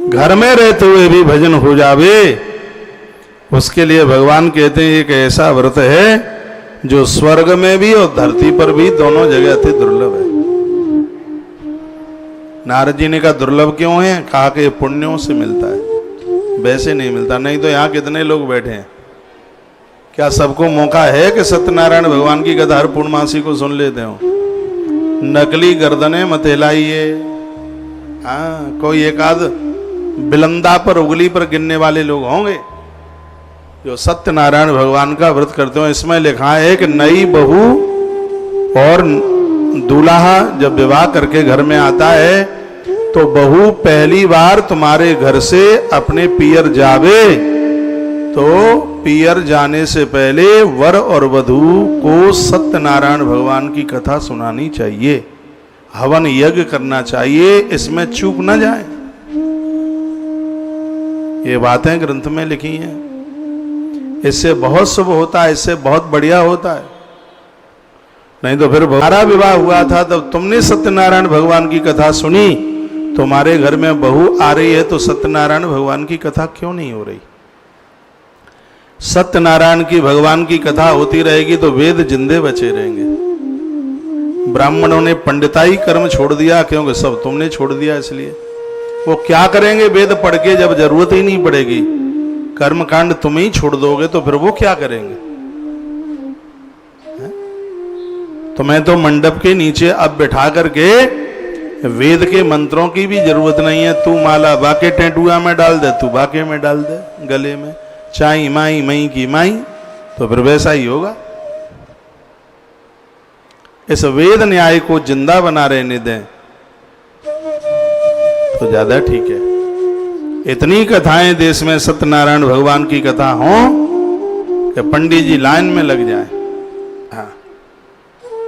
घर में रहते हुए भी भजन हो जावे, उसके लिए भगवान कहते हैं एक ऐसा व्रत है जो स्वर्ग में भी और धरती पर भी दोनों जगह अति दुर्लभ है। नारद जी ने कहा दुर्लभ क्यों है? कहा कि पुण्यों से मिलता है, वैसे नहीं मिलता। नहीं तो यहाँ कितने लोग बैठे हैं, क्या सबको मौका है कि सत्यनारायण भगवान की कथा हर पूर्णमासी को सुन लेते हो? नकली गर्दनें मत हिलाइए। हाँ, कोई एक आध बिलंदा पर उंगली पर गिनने वाले लोग होंगे जो सत्यनारायण भगवान का व्रत करते हो। इसमें लिखा है कि नई बहू और दूल्हा जब विवाह करके घर में आता है तो बहू पहली बार तुम्हारे घर से अपने पियर जावे तो पियर जाने से पहले वर और वधू को सत्यनारायण भगवान की कथा सुनानी चाहिए, हवन यज्ञ करना चाहिए, इसमें चूक न जाए। ये बातें ग्रंथ में लिखी हैं। इससे बहुत शुभ होता है, इससे बहुत बढ़िया होता है। नहीं तो फिर हमारा विवाह हुआ था तब तुमने सत्यनारायण भगवान की कथा सुनी, तुम्हारे घर में बहू आ रही है तो सत्यनारायण भगवान की कथा क्यों नहीं हो रही? सत्यनारायण की भगवान की कथा होती रहेगी तो वेद जिंदे बचे रहेंगे। ब्राह्मणों ने पंडिताई कर्म छोड़ दिया क्योंकि सब तुमने छोड़ दिया, इसलिए वो क्या करेंगे वेद पढ़ के जब जरूरत ही नहीं पड़ेगी? कर्मकांड तुम ही छोड़ दोगे तो फिर वो क्या करेंगे? तुम्हें तो मंडप के नीचे अब बैठा करके वेद के मंत्रों की भी जरूरत नहीं है। तू माला बाके टेटुआ में डाल दे, तू बाके में डाल दे, गले में चाई माई मई की माई, तो फिर वैसा ही होगा। इस वेद न्याय को जिंदा बना रहने दें तो ज्यादा ठीक है। इतनी कथाएं देश में सत्यनारायण भगवान की कथा हो कि पंडित जी लाइन में लग जाएं। हाँ,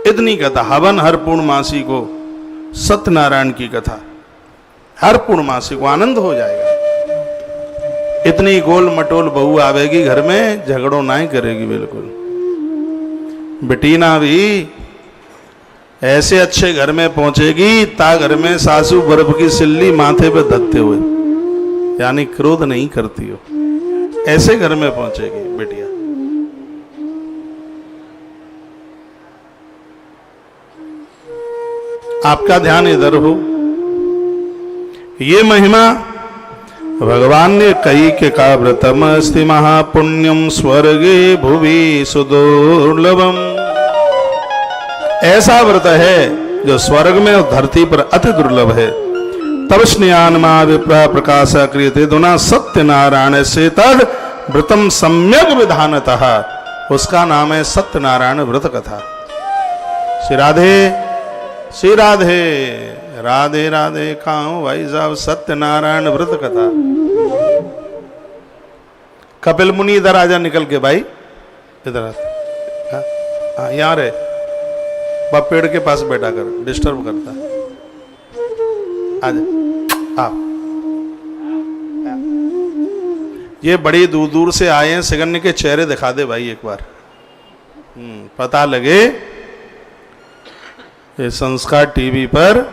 इतनी कथा हवन हर पूर्णमासी को सत्यनारायण की कथा हर पूर्णमासी को आनंद हो जाएगा। इतनी गोल मटोल बहू आवेगी घर में, झगड़ो ना ही करेगी बिल्कुल। बेटीना भी ऐसे अच्छे घर में पहुंचेगी ता घर में सासू बर्फ की सिल्ली माथे पे धत्ते हुए, यानी क्रोध नहीं करती हो, ऐसे घर में पहुंचेगी बेटिया। आपका ध्यान इधर हो। ये महिमा भगवान ने कही के का व्रतम अस्ति महापुण्यम स्वर्गे भुवि सुदुर्लभम। ऐसा व्रत है जो स्वर्ग में और धरती पर अति दुर्लभ है। तब स्नेहानमा विप्रा प्रकाश क्रियते दुना सत्यनारायण से तद व्रतम सम्यक विधानतः। उसका नाम है सत्यनारायण व्रत कथा। श्री राधे श्री राधे राधे राधे। खाओ भाई साहब सत्यनारायण व्रत कथा। कपिल मुनि इधर आजा निकल के भाई, इधर आ। यहाँ रे बाप, पेड़ के पास बैठा कर, डिस्टर्ब करता। आजा आप। ये बड़ी दूर दूर से आए हैं, सिगन्य के चेहरे दिखा दे भाई एक बार, पता लगे। ये संस्कार टीवी पर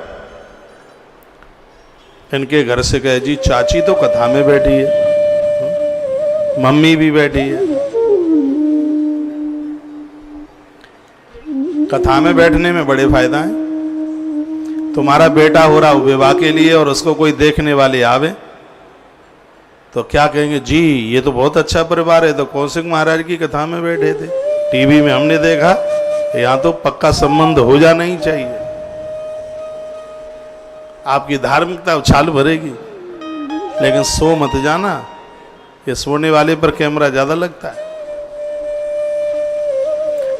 इनके घर से कहे जी चाची तो कथा में बैठी है, मम्मी भी बैठी है। कथा में बैठने में बड़े फायदा है। तुम्हारा बेटा हो रहा विवाह के लिए और उसको कोई देखने वाले आवे तो क्या कहेंगे, जी ये तो बहुत अच्छा परिवार है, तो कौशिक महाराज की कथा में बैठे थे, टीवी में हमने देखा, यहाँ तो पक्का संबंध हो जाना ही चाहिए। आपकी धार्मिकता उछाल भरेगी, लेकिन सो मत जाना, ये सोने वाले पर कैमरा ज्यादा लगता है।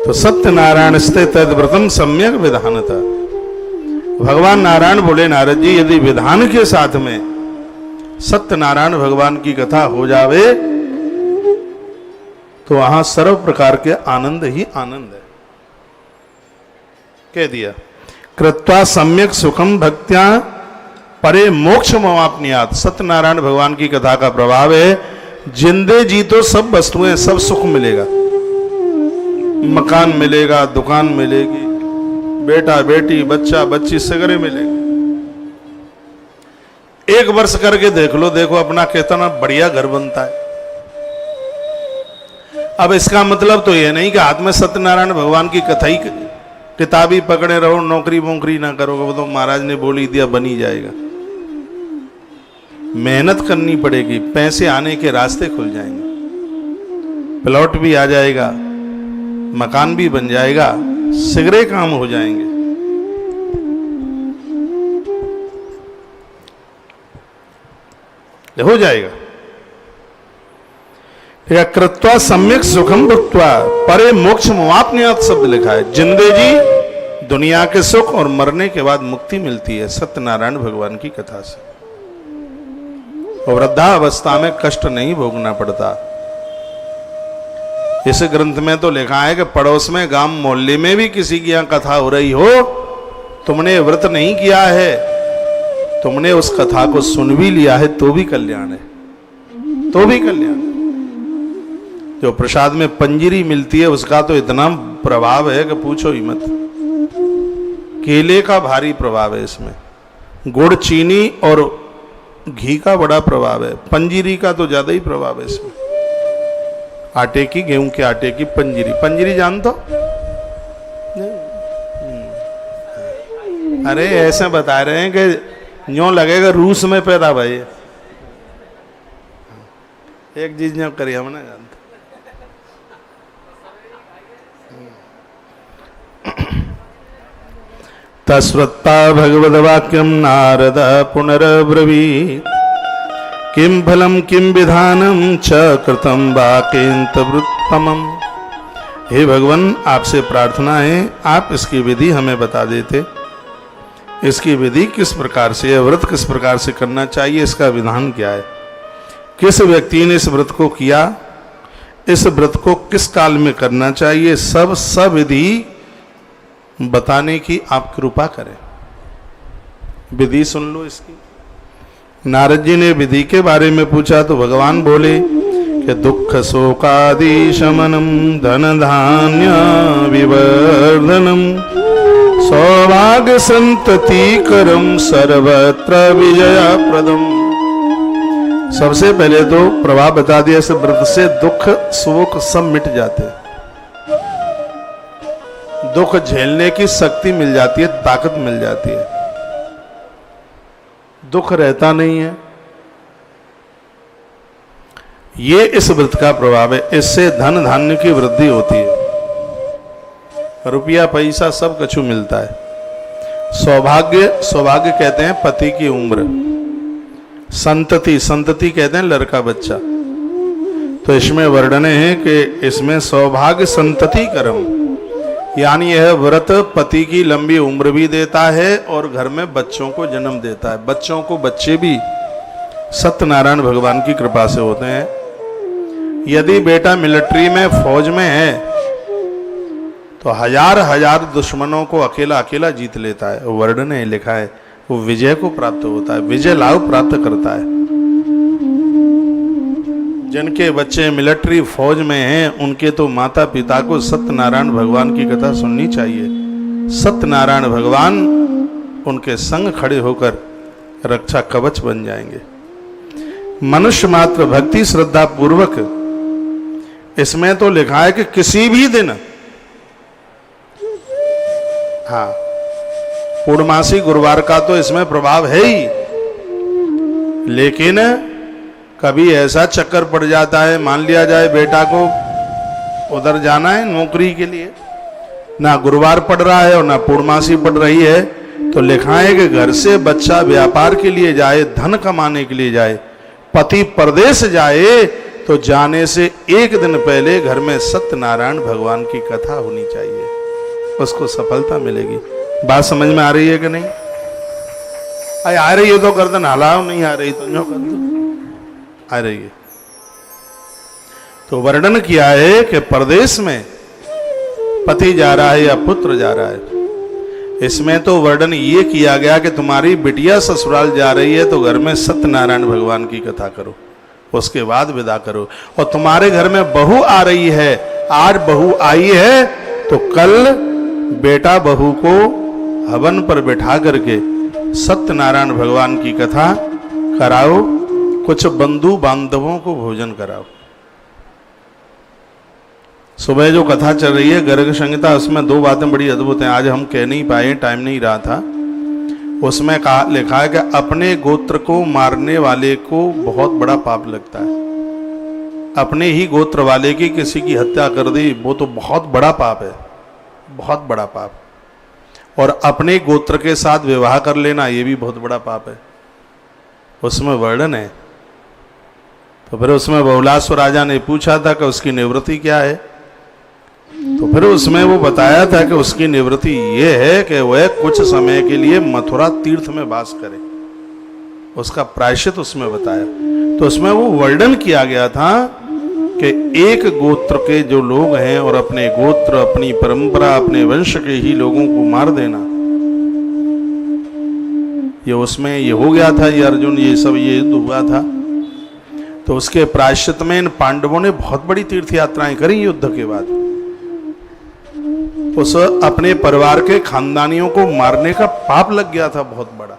तो सत्यनारायण स्थित व्रतम सम्यक विधानता। भगवान नारायण बोले नारद जी यदि विधान के साथ में सत्यनारायण भगवान की कथा हो जावे तो वहां सर्व प्रकार के आनंद ही आनंद है। कह दिया कृत्वा सम्यक सुखम भक्त्या परे मोक्ष मवाप्नियात। सत्यनारायण भगवान की कथा का प्रभाव है, जिंदे जी तो सब वस्तुएं सब सुख मिलेगा, मकान मिलेगा, दुकान मिलेगी, बेटा बेटी बच्चा बच्ची सगरे मिलेगी। 1 वर्ष करके देख लो, देखो अपना कितना बढ़िया घर बनता है। अब इसका मतलब तो ये नहीं कि हाथ में सत्यनारायण भगवान की कथा ही किताब ही पकड़े रहो, नौकरी वोकरी ना करोगे, वो तो महाराज ने बोली दिया बन ही जाएगा। मेहनत करनी पड़ेगी, पैसे आने के रास्ते खुल जाएंगे, प्लॉट भी आ जाएगा, मकान भी बन जाएगा, सिगरे काम हो जाएंगे। हो जाएगा। कृत्वा सम्यक सुखम भुक्त्वा परे मोक्ष मुआपनियात शब्द लिखा है। जिंदे जी दुनिया के सुख और मरने के बाद मुक्ति मिलती है सत्यनारायण भगवान की कथा से। और वृद्धावस्था में कष्ट नहीं भोगना पड़ता। इस ग्रंथ में तो लिखा है कि पड़ोस में, गांव मोहल्ले में भी किसी की यहां कथा हो रही हो, तुमने व्रत नहीं किया है, तुमने उस कथा को सुन भी लिया है, तो भी कल्याण है, तो भी कल्याण। जो प्रसाद में पंजीरी मिलती है उसका तो इतना प्रभाव है कि पूछो ही मत। केले का भारी प्रभाव है इसमें, गुड़, चीनी और घी का बड़ा प्रभाव है, पंजीरी का तो ज्यादा ही प्रभाव है इसमें। आटे की, गेहूं के आटे की पंजीरी। पंजीरी जानते हो? अरे ऐसे बता रहे हैं कि यूं लगेगा रूस में पैदा भाई। एक चीज यूं करिए, हम ना जानते। तस्वत्ता भगवद्वाक्यम नारद पुनरब्रवीत् किम फलम किम विधानम च कृतम वाक्यंत वृत्तमम। हे भगवान, आपसे प्रार्थना है आप इसकी विधि हमें बता देते। इसकी विधि किस प्रकार से है, व्रत किस प्रकार से करना चाहिए, इसका विधान क्या है, किस व्यक्ति ने इस व्रत को किया, इस व्रत को किस काल में करना चाहिए, सब विधि बताने की आप कृपा करें। विधि सुन लो इसकी। नारद जी ने विधि के बारे में पूछा तो भगवान बोले कि दुख शोकादि शमनम धन धान्य विवर्धनम सौभाग्य संतति करम सर्वत्र विजय प्रदम। सबसे पहले तो प्रभाव बता दिया, इस व्रत से दुख शोक सब मिट जाते हैं, दुख झेलने की शक्ति मिल जाती है, ताकत मिल जाती है, दुख रहता नहीं है। ये इस व्रत का प्रभाव है। इससे धन धान्य की वृद्धि होती है, रुपया पैसा सब कछु मिलता है। सौभाग्य कहते हैं पति की उम्र, संतति कहते हैं लड़का बच्चा। तो इसमें वर्णन है कि इसमें सौभाग्य संतति करम, यानी यह व्रत पति की लंबी उम्र भी देता है और घर में बच्चों को जन्म देता है। बच्चों को बच्चे भी सत्यनारायण भगवान की कृपा से होते हैं। यदि बेटा मिलिट्री में, फौज में है तो हजार दुश्मनों को अकेला जीत लेता है। वर्णन है, लिखा है, वो विजय को प्राप्त होता है, विजय लाभ प्राप्त करता है। जिनके बच्चे मिलिट्री फौज में हैं उनके तो माता पिता को सत्यनारायण भगवान की कथा सुननी चाहिए। सत्यनारायण भगवान उनके संग खड़े होकर रक्षा कवच बन जाएंगे। मनुष्य मात्र भक्ति श्रद्धा पूर्वक, इसमें तो लिखा है कि किसी भी दिन, हाँ पूर्णमासी गुरुवार का तो इसमें प्रभाव है ही, लेकिन कभी ऐसा चक्कर पड़ जाता है, मान लिया जाए बेटा को उधर जाना है नौकरी के लिए, ना गुरुवार पड़ रहा है और ना पूर्णमासी पड़ रही है, तो लिखा है कि घर से बच्चा व्यापार के लिए जाए, धन कमाने के लिए जाए, पति परदेश जाए, तो जाने से एक दिन पहले घर में सत्यनारायण भगवान की कथा होनी चाहिए, उसको सफलता मिलेगी। बात समझ में आ रही है कि नहीं? आ रही है तो गर्दन हलाओ, नहीं आ रही तो नो कर दो। आ रही है तो वर्णन किया है कि परदेश में पति जा रहा है या पुत्र जा रहा है। इसमें तो वर्णन ये किया गया कि तुम्हारी बिटिया ससुराल जा रही है तो घर में सत्यनारायण भगवान की कथा करो, उसके बाद विदा करो। और तुम्हारे घर में बहू आ रही है, आज बहू आई है तो कल बेटा बहू को हवन पर बैठा करके सत्यनारायण भगवान की कथा कराओ, कुछ बंधु बांधवों को भोजन कराओ। सुबह जो कथा चल रही है गर्ग संहिता, उसमें दो बातें बड़ी अद्भुत हैं, आज हम कह नहीं पाए, टाइम नहीं रहा था। उसमें लिखा है कि अपने गोत्र को मारने वाले को बहुत बड़ा पाप लगता है। अपने ही गोत्र वाले की किसी की हत्या कर दी, वो तो बहुत बड़ा पाप है, बहुत बड़ा पाप। और अपने गोत्र के साथ विवाह कर लेना, ये भी बहुत बड़ा पाप है। उसमें वर्णन है। तो फिर उसमें बहुलास्व राजा ने पूछा था कि उसकी निवृत्ति क्या है, तो फिर उसमें वो बताया था कि उसकी निवृत्ति ये है कि वह कुछ समय के लिए मथुरा तीर्थ में वास करे, उसका प्रायश्चित उसमें बताया। तो उसमें वो वर्णन किया गया था कि एक गोत्र के जो लोग हैं और अपने गोत्र, अपनी परंपरा, अपने वंश के ही लोगों को मार देना, ये उसमें ये हो गया था, ये अर्जुन ये सब ये युद्ध हुआ था। तो उसके प्रायश्चित में इन पांडवों ने बहुत बड़ी तीर्थ यात्राएं करी युद्ध के बाद। उस अपने परिवार के खानदानियों को मारने का पाप लग गया था बहुत बड़ा।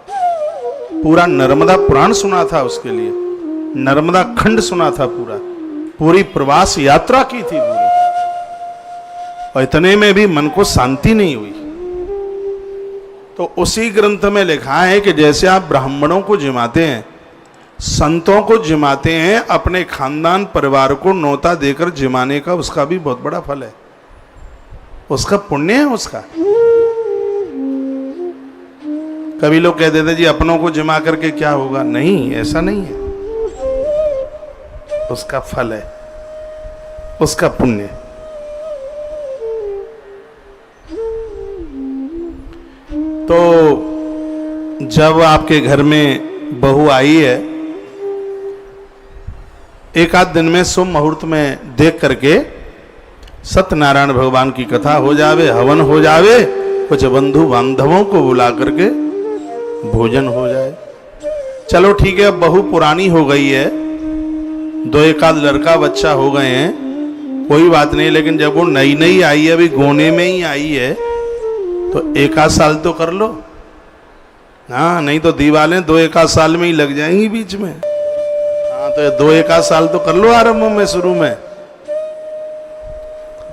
पूरा नर्मदा पुराण सुना था उसके लिए, नर्मदा खंड सुना था, पूरी प्रवास यात्रा की थी पूरी, और इतने में भी मन को शांति नहीं हुई। तो उसी ग्रंथ में लिखा है कि जैसे आप ब्राह्मणों को जिमाते हैं, संतों को जिमाते हैं, अपने खानदान परिवार को न्योता देकर जिमाने का उसका भी बहुत बड़ा फल है, उसका पुण्य है उसका। कभी लोग कह देते जी अपनों को जिमा करके क्या होगा, नहीं, ऐसा नहीं है, उसका फल है, उसका पुण्य। तो जब आपके घर में बहू आई है, एक आध दिन में शुभ मुहूर्त में देख करके सत्यनारायण भगवान की कथा हो जावे, हवन हो जावे, कुछ बंधु बांधवों को बुला करके भोजन हो जाए। चलो ठीक है, अब बहू पुरानी हो गई है, दो एक आध लड़का बच्चा हो गए हैं, कोई बात नहीं, लेकिन जब वो नई नई आई है, अभी गोने में ही आई है, तो एक आध साल तो कर लो। हाँ, नहीं तो दीवालें दो एक आध साल में ही लग जाएंगी बीच में। हाँ, तो दो एक आध साल तो कर लो आरंभ में, शुरू में।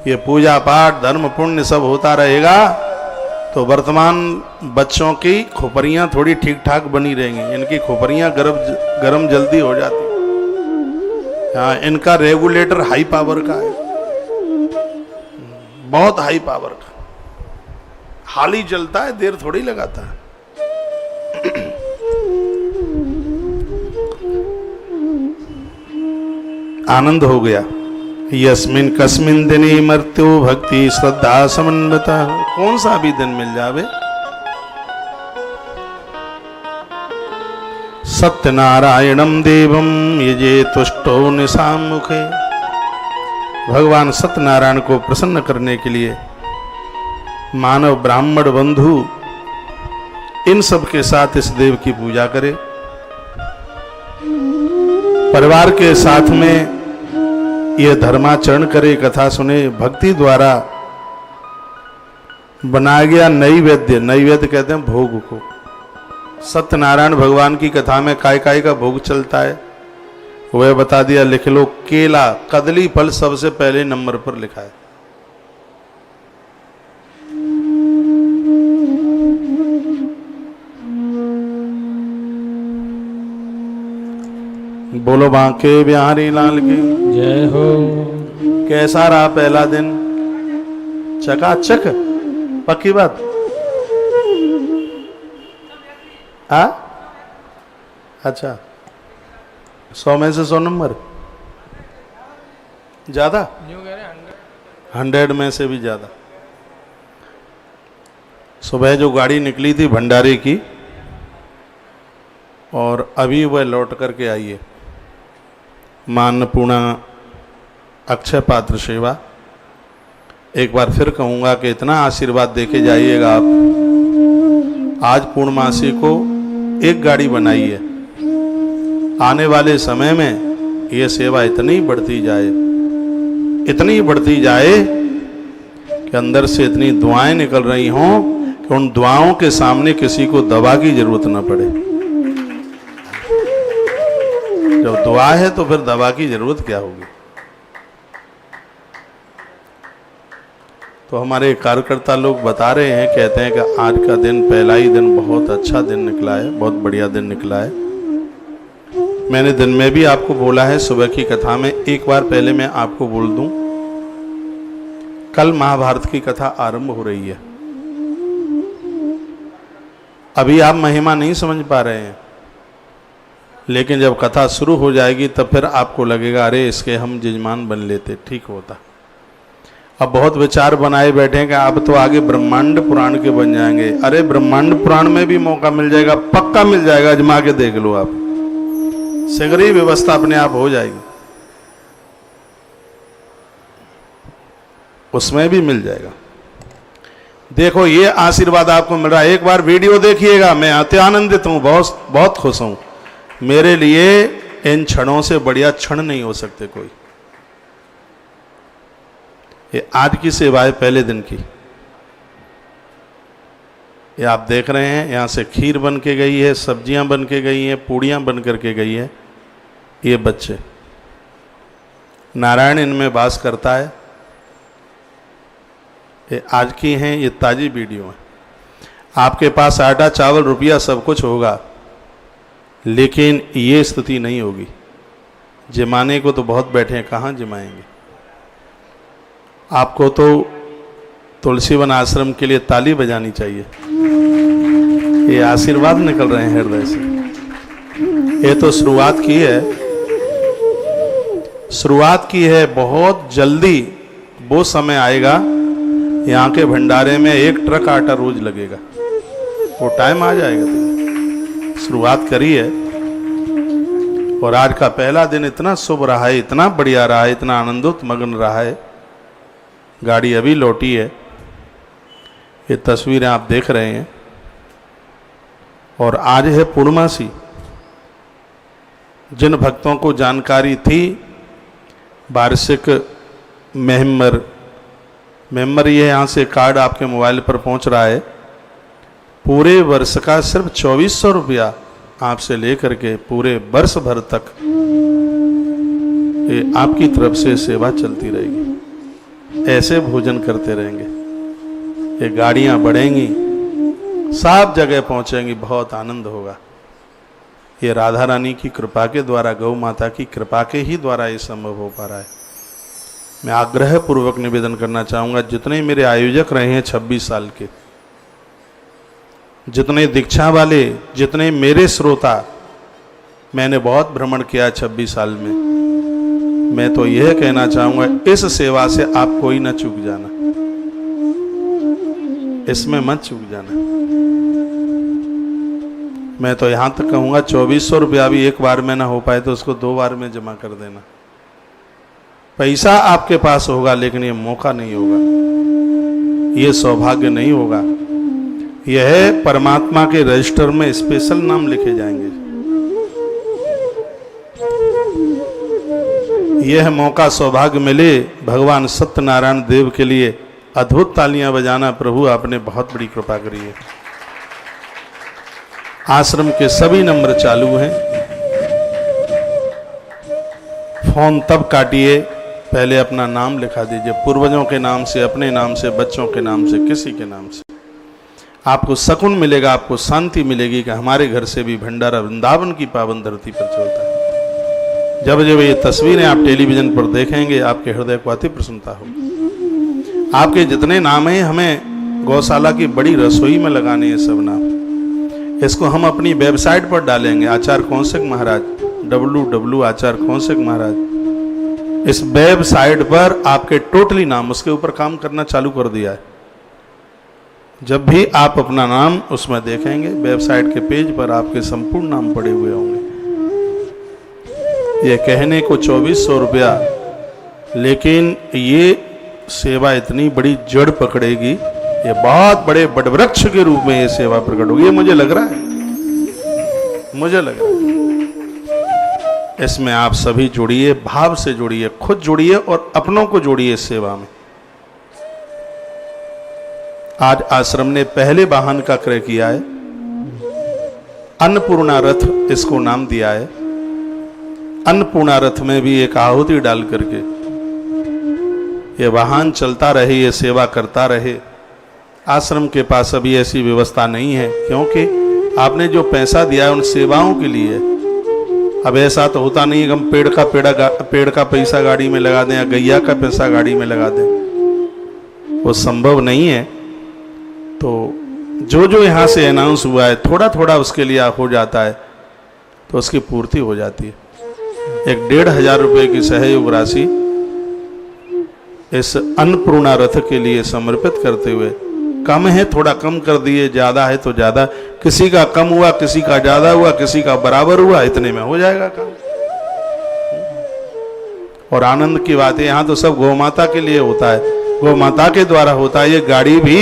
ये पूजा पाठ धर्म पुण्य सब होता रहेगा तो वर्तमान बच्चों की खोपरियां थोड़ी ठीक ठाक बनी रहेंगी। इनकी खोपरियां गरम जल्दी हो जाती। हाँ, इनका रेगुलेटर हाई पावर का है, बहुत हाई पावर का, हाल ही जलता है, देर थोड़ी लगाता है। आनंद हो गया। यस्मिन कस्मिन दिने मृत्यु भक्ति श्रद्धा समन्विता, कौन सा भी दिन मिल जावे। सत्यनारायणम देवम यजे तुष्टो निशाम मुखे, भगवान सत्यनारायण को प्रसन्न करने के लिए मानव ब्राह्मण बंधु इन सब के साथ इस देव की पूजा करे, परिवार के साथ में यह धर्माचरण करे, कथा सुने। भक्ति द्वारा बनाया गया नैवेद्य, नैवेद्य कहते हैं भोग को। सत्यनारायण भगवान की कथा में काय काय का भोग चलता है वह बता दिया, लिख लो। केला, कदली फल सबसे पहले नंबर पर लिखा है। बोलो बांके बिहारी लाल की जय हो। कैसा रहा पहला दिन? चकाचक, पक्की बात। अच्छा, 100 में से 100 नंबर ज्यादा, 100 में से भी ज्यादा। सुबह जो गाड़ी निकली थी भंडारे की और अभी वह लौट करके आई है, अन्नपूर्णा अक्षय पात्र सेवा। एक बार फिर कहूँगा कि इतना आशीर्वाद देके जाइएगा आप। आज पूर्णमासी को एक गाड़ी बनाई है, आने वाले समय में ये सेवा इतनी बढ़ती जाए, इतनी बढ़ती जाए कि अंदर से इतनी दुआएं निकल रही हों कि उन दुआओं के सामने किसी को दवा की जरूरत न पड़े। दुआ है तो फिर दवा की जरूरत क्या होगी। तो हमारे कार्यकर्ता लोग बता रहे हैं, कहते हैं कि आज का दिन, पहला ही दिन बहुत अच्छा दिन निकला है, बहुत बढ़िया दिन निकला है। मैंने दिन में भी आपको बोला है सुबह की कथा में, एक बार पहले मैं आपको बोल दूं, कल महाभारत की कथा आरंभ हो रही है। अभी आप महिमा नहीं समझ पा रहे हैं, लेकिन जब कथा शुरू हो जाएगी तब फिर आपको लगेगा अरे इसके हम जजमान बन लेते, ठीक होता। अब बहुत विचार बनाए बैठे हैं कि आप तो आगे ब्रह्मांड पुराण के बन जाएंगे। अरे ब्रह्मांड पुराण में भी मौका मिल जाएगा, पक्का मिल जाएगा, अजमा के देख लो आप, शीघ्र ही व्यवस्था अपने आप हो जाएगी, उसमें भी मिल जाएगा। देखो ये आशीर्वाद आपको मिल रहा है, एक बार वीडियो देखिएगा। मैं अति आनंदित हूं, बहुत बहुत खुश हूं। मेरे लिए इन क्षणों से बढ़िया क्षण नहीं हो सकते कोई। ये आज की सेवा है, पहले दिन की। ये आप देख रहे हैं, यहां से खीर बन के गई है, सब्जियां बन के गई हैं, पूड़ियां बन करके गई है। ये बच्चे, नारायण इनमें वास करता है। ये आज की हैं, ये ताजी वीडियो है। आपके पास आटा चावल रुपया सब कुछ होगा, लेकिन ये स्थिति नहीं होगी। जमाने को तो बहुत बैठे हैं, कहाँ जमाएंगे। आपको तो तुलसीवन आश्रम के लिए ताली बजानी चाहिए। ये आशीर्वाद निकल रहे हैं हृदय से। ये तो शुरुआत की है, शुरुआत की है। बहुत जल्दी वो समय आएगा, यहाँ के भंडारे में 1 ट्रक आटा रोज लगेगा। वो टाइम आ जाएगा। तो शुरुआत करी है, और आज का पहला दिन इतना शुभ रहा है, इतना बढ़िया रहा है, इतना आनंदोत मग्न रहा है। गाड़ी अभी लौटी है, ये तस्वीरें आप देख रहे हैं। और आज है पूर्णमासी। जिन भक्तों को जानकारी थी वार्षिक मेंबर ये यहाँ से कार्ड आपके मोबाइल पर पहुँच रहा है। पूरे वर्ष का सिर्फ 2400 रुपया आपसे लेकर के पूरे वर्ष भर तक ये आपकी तरफ से सेवा चलती रहेगी। ऐसे भोजन करते रहेंगे, ये गाड़ियां बढ़ेंगी, सब जगह पहुंचेंगी, बहुत आनंद होगा। ये राधा रानी की कृपा के द्वारा, गौ माता की कृपा के ही द्वारा ये संभव हो पा रहा है। मैं आग्रह पूर्वक निवेदन करना चाहूँगा, जितने मेरे आयोजक रहे हैं 26 साल के, जितने दीक्षा वाले, जितने मेरे श्रोता, मैंने बहुत भ्रमण किया 26 साल में। मैं तो यह कहना चाहूँगा, इस सेवा से आप कोई ना चूक जाना, इसमें मत चूक जाना। मैं तो यहाँ तक कहूँगा 2400 रुपया भी एक बार में ना हो पाए तो उसको 2 बार में जमा कर देना। पैसा आपके पास होगा, लेकिन ये मौका नहीं होगा, ये सौभाग्य नहीं होगा। यह परमात्मा के रजिस्टर में स्पेशल नाम लिखे जाएंगे। यह मौका सौभाग्य मिले, भगवान सत्यनारायण देव के लिए अद्भुत तालियां बजाना। प्रभु आपने बहुत बड़ी कृपा करी है। आश्रम के सभी नंबर चालू हैं। फोन तब काटिए, पहले अपना नाम लिखा दीजिए, पूर्वजों के नाम से, अपने नाम से, बच्चों के नाम से, किसी के नाम से। आपको सकून मिलेगा, आपको शांति मिलेगी कि हमारे घर से भी भंडारा वृंदावन की पावन धरती पर चलता है। जब जब ये तस्वीरें आप टेलीविजन पर देखेंगे, आपके हृदय को अति प्रसन्नता होगी। आपके जितने नाम हैं, हमें गौशाला की बड़ी रसोई में लगाने हैं सब नाम। इसको हम अपनी वेबसाइट पर डालेंगे, आचार्य कौशिक महाराज, www आचार्य कौशिक महाराज। इस वेबसाइट पर आपके टोटली नाम, उसके ऊपर काम करना चालू कर दिया है। जब भी आप अपना नाम उसमें देखेंगे, वेबसाइट के पेज पर आपके संपूर्ण नाम पड़े हुए होंगे। ये कहने को 2400 रुपया, लेकिन ये सेवा इतनी बड़ी जड़ पकड़ेगी, ये बहुत बड़े वटवृक्ष के रूप में ये सेवा प्रकट होगी। ये मुझे लग रहा है, मुझे लग रहा है। इसमें आप सभी जुड़िए, भाव से जुड़िए, खुद जुड़िए और अपनों को जोड़िए इस सेवा में। आज आश्रम ने पहले वाहन का क्रय किया है, अन्नपूर्णा रथ इसको नाम दिया है। अन्नपूर्णा रथ में भी एक आहुति डाल करके ये वाहन चलता रहे, ये सेवा करता रहे। आश्रम के पास अभी ऐसी व्यवस्था नहीं है, क्योंकि आपने जो पैसा दिया है उन सेवाओं के लिए। अब ऐसा तो होता नहीं है कि हम पेड़ का पैसा गाड़ी में लगा दें या गैया का पैसा गाड़ी में लगा दें, वो संभव नहीं है। तो जो यहाँ से अनाउंस हुआ है थोड़ा थोड़ा उसके लिए हो जाता है तो उसकी पूर्ति हो जाती है। 1,500 रुपये की सहयोग राशि इस अन्नपूर्णा रथ के लिए समर्पित करते हुए, कम है थोड़ा कम कर दिए, ज्यादा है तो ज्यादा, किसी का कम हुआ, किसी का ज्यादा हुआ, किसी का बराबर हुआ, इतने में हो जाएगा काम। और आनंद की बात है, यहाँ तो सब गौ माता के लिए होता है, गौ माता के द्वारा होता है। ये गाड़ी भी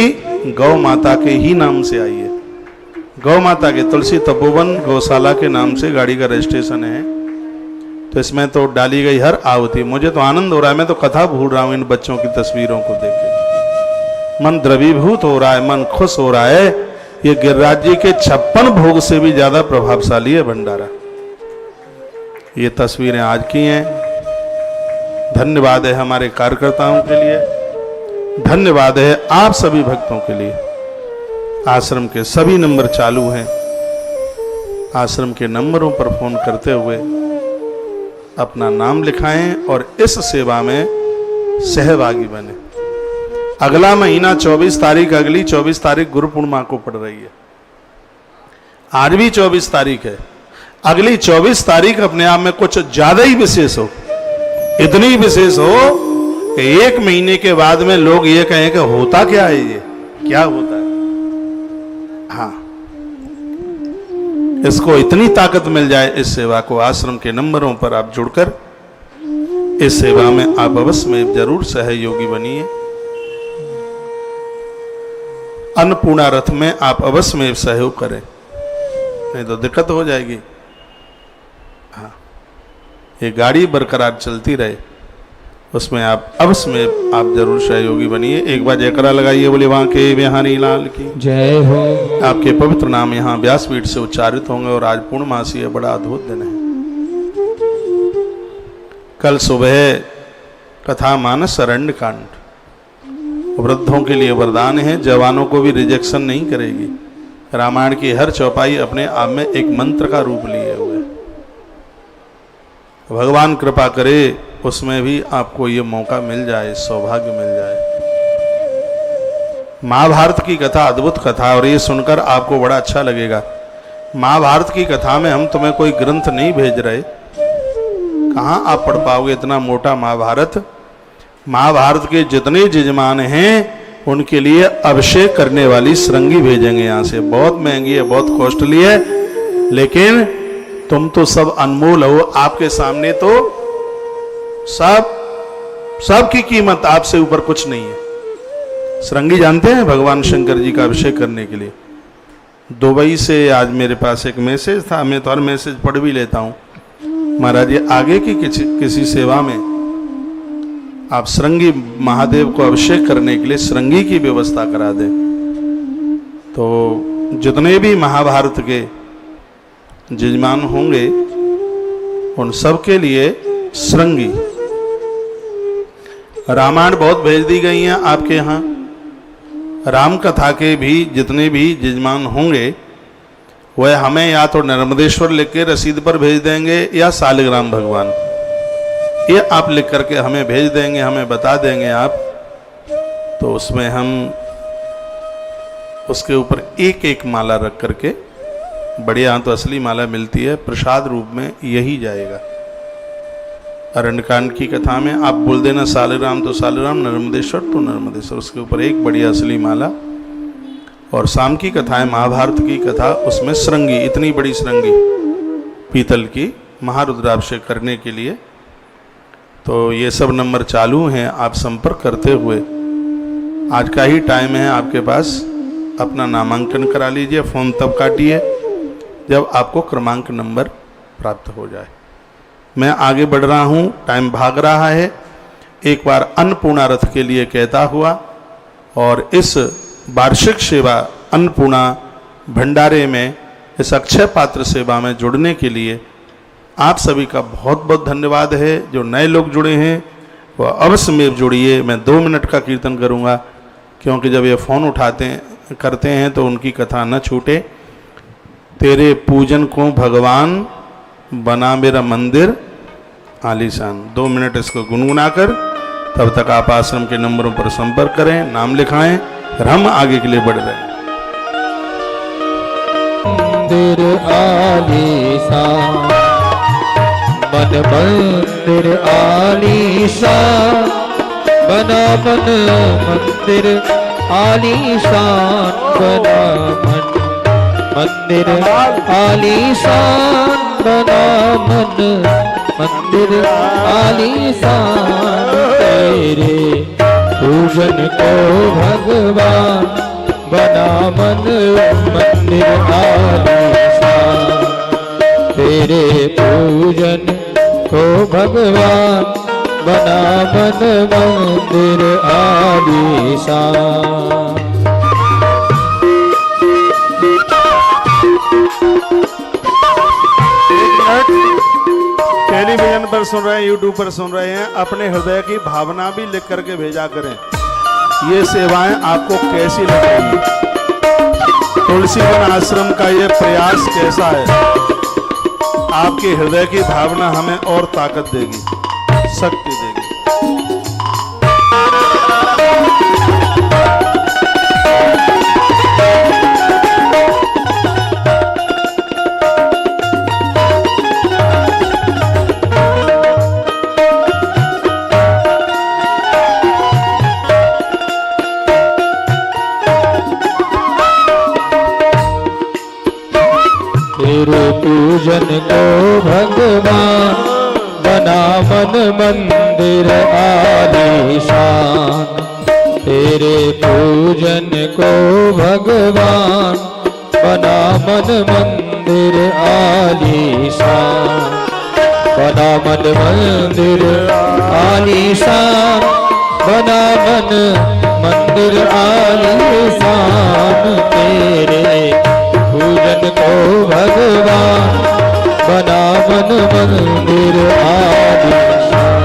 गौ माता के ही नाम से आई है, गौ माता के तुलसी तपोवन गौशाला के नाम से गाड़ी का रजिस्ट्रेशन है। तो इसमें तो डाली गई हर आहुति, मुझे तो आनंद हो रहा है, मैं तो कथा भूल रहा हूं इन बच्चों की तस्वीरों को देख के। मन द्रवीभूत हो रहा है, मन खुश हो रहा है। ये गिरिराज जी के 56 भोग से भी ज्यादा प्रभावशाली है भंडारा। ये तस्वीरें आज की हैं। धन्यवाद है हमारे कार्यकर्ताओं के लिए, धन्यवाद है आप सभी भक्तों के लिए। आश्रम के सभी नंबर चालू हैं, आश्रम के नंबरों पर फोन करते हुए अपना नाम लिखाएं और इस सेवा में सहभागी बने। अगला महीना 24 तारीख, अगली 24 तारीख गुरु पूर्णिमा को पड़ रही है। आज भी 24 तारीख है, अगली 24 तारीख अपने आप में कुछ ज्यादा ही विशेष हो, इतनी विशेष हो कि 1 महीने के बाद में लोग ये कहें कि होता क्या है, ये क्या होता है। हाँ, इसको इतनी ताकत मिल जाए इस सेवा को। आश्रम के नंबरों पर आप जुड़कर इस सेवा में आप अवश्य में जरूर सहयोगी बनिए। अन्नपूर्णा रथ में आप अवश्य में सहयोग करें, नहीं तो दिक्कत हो जाएगी। हाँ, ये गाड़ी बरकरार चलती रहे, उसमें आप अवश्य में आप जरूर सहयोगी बनिए। एक बार जयकारा लगाइए, बोले वहां के बिहारी लाल की जय हो। आपके पवित्र नाम यहाँ व्यासपीठ से उच्चारित होंगे और आज पूर्णमासी है, बड़ा अद्भुत दिन है। कल सुबह कथा मानस अरण्य कांड वृद्धों के लिए वरदान है, जवानों को भी रिजेक्शन नहीं करेगी। रामायण की हर चौपाई अपने आप में एक मंत्र का रूप लिए हुए। भगवान कृपा करे उसमें भी आपको ये मौका मिल जाए, सौभाग्य मिल जाए। महाभारत की कथा अद्भुत कथा, और ये सुनकर आपको बड़ा अच्छा लगेगा। महाभारत की कथा में हम तुम्हें कोई ग्रंथ नहीं भेज रहे, कहाँ आप पढ़ पाओगे इतना मोटा महाभारत। महाभारत के जितने यजमान हैं उनके लिए अभिषेक करने वाली श्रृंगी भेजेंगे यहाँ से। बहुत महंगी है, बहुत कॉस्टली है, लेकिन तुम तो सब अनमोल हो। आपके सामने तो सब की कीमत आपसे ऊपर कुछ नहीं है। श्रृंगी जानते हैं, भगवान शंकर जी का अभिषेक करने के लिए दुबई से आज मेरे पास एक मैसेज था, मैं तो हर मैसेज पढ़ भी लेता हूँ। महाराज जी आगे की किसी सेवा में आप श्रृंगी महादेव को अभिषेक करने के लिए श्रृंगी की व्यवस्था करा दें। तो जितने भी महाभारत के यजमान होंगे उन सब के लिए श्रृंगी। रामायण बहुत भेज दी गई हैं आपके यहाँ। राम कथा के भी जितने भी यजमान होंगे वह हमें या तो नर्मदेश्वर लिख के रसीद पर भेज देंगे या शालिग्राम भगवान, ये आप लिख करके हमें भेज देंगे, हमें बता देंगे आप, तो उसमें हम उसके ऊपर एक एक माला रख करके, बढ़िया तो असली माला मिलती है, प्रसाद रूप में यही जाएगा। अरण्यकांड की कथा में आप बोल देना शालिग्राम तो शालिग्राम, नर्मदेश्वर तो नर्मदेश्वर, उसके ऊपर एक बढ़िया असली माला। और शाम की कथा है महाभारत की कथा, उसमें श्रृंगी, इतनी बड़ी श्रृंगी पीतल की महारुद्राभिषेक करने के लिए। तो ये सब नंबर चालू हैं, आप संपर्क करते हुए आज का ही टाइम है आपके पास, अपना नामांकन करा लीजिए। फ़ोन तब काटिए जब आपको क्रमांक नंबर प्राप्त हो जाए। मैं आगे बढ़ रहा हूँ, टाइम भाग रहा है। एक बार अन्नपूर्णा रथ के लिए कहता हुआ और इस वार्षिक सेवा अन्नपूर्णा भंडारे में, इस अक्षय पात्र सेवा में जुड़ने के लिए आप सभी का बहुत बहुत धन्यवाद है। जो नए लोग जुड़े हैं वो अवश्य में जुड़िए। मैं 2 मिनट का कीर्तन करूँगा, क्योंकि जब ये फ़ोन करते हैं तो उनकी कथा न छूटे। तेरे पूजन को भगवान बना मेरा मंदिर आलीशान। 2 मिनट इसको गुनगुना कर तब तक आप आश्रम के नंबरों पर संपर्क करें, नाम लिखाएं, फिर हम आगे के लिए बढ़ रहे हैं। मंदिर आलीशान, मन मंदिर आलीशान, बना मन मंदिर आलीशान, बना मन मंदिर आलीशान, बना मन मंदिर आलीशान। तेरे पूजन को भगवान बना मन मंदिर आलीशान। तेरे पूजन को भगवान बना मन मंदिर आलीशान। टेलीविजन पर सुन रहे हैं, यूट्यूब पर सुन रहे हैं, अपने हृदय की भावना भी लिख करके भेजा करें। ये सेवाएं आपको कैसी लग रही है? तुलसीवन आश्रम का ये प्रयास कैसा है? आपके हृदय की भावना हमें और ताकत देगी, शक्ति देगी। तेरे पूजन को भगवान बना मन मंदिर आलीशान। तेरे पूजन को भगवान बना मन मंदिर आलीशान, बना मन मंदिर आलीशान, बना मन मंदिर आलीशान। तेरे पूजन को भगवान बना मन मंदिर आलीशान।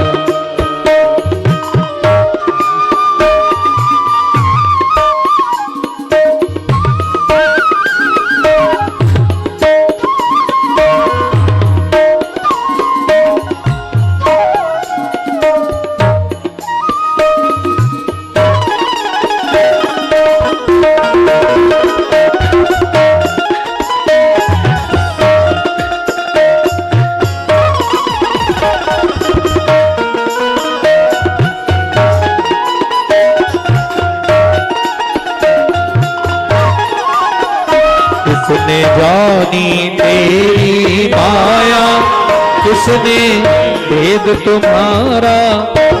किसने जानी तेरी माया, किसने भेद तुम्हारा